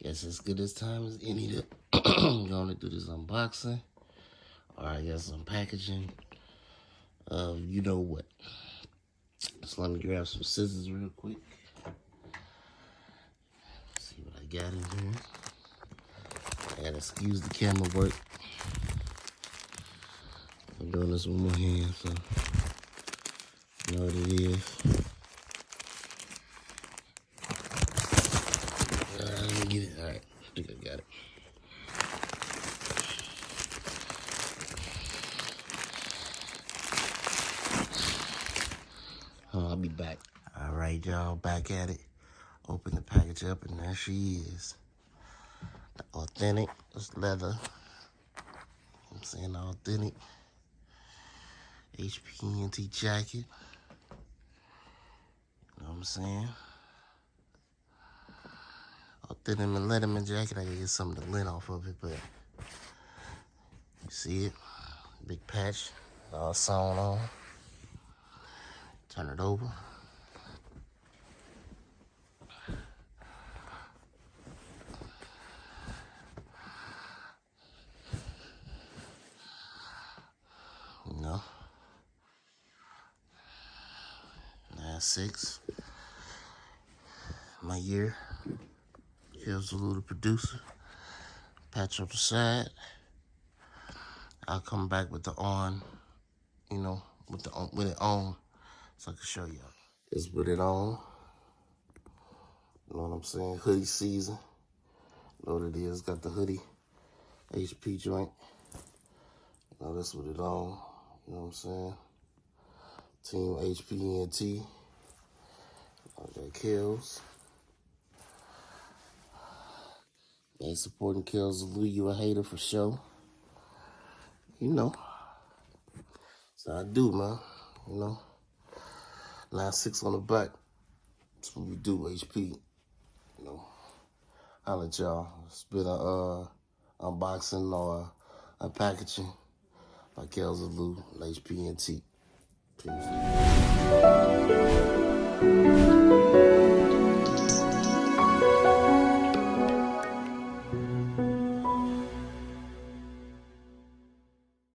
Guess as good as time as any to going to do this unboxing, or I guess unpackaging of you know what. So let me grab some scissors real quick. See what I got in here. I gotta excuse the camera work. I'm doing this with my hands, so you know what it is. Let me get it. All right, I think I got it. I'll be back. All right, y'all, back at it. Open the package up, and there she is. The authentic, it's leather. I'm saying authentic HPENT jacket. You know what I'm saying? Authentic Letterman jacket. I gotta get some of the lint off of it, but you see it? Big patch, all sewn on. Turn it over. You know, 9/6. My year. Here's a little producer. Patch on the side. I'll come back with the on, you know, with it on, so I can show y'all. It's with it on. You know what I'm saying? Hoodie season. You know what it is? Got the hoodie, HP joint. You know that's with it on. You know what I'm saying? Team HPENT. I got Kills. Ain't supporting Kills. Lou, you a hater for sure. You know. So I do, man. You know. 9/6 on the back. That's what we do, HP. You know. Holla at y'all. It's been a unboxing or unpackaging by Kells and Lou, HPENT. Peace.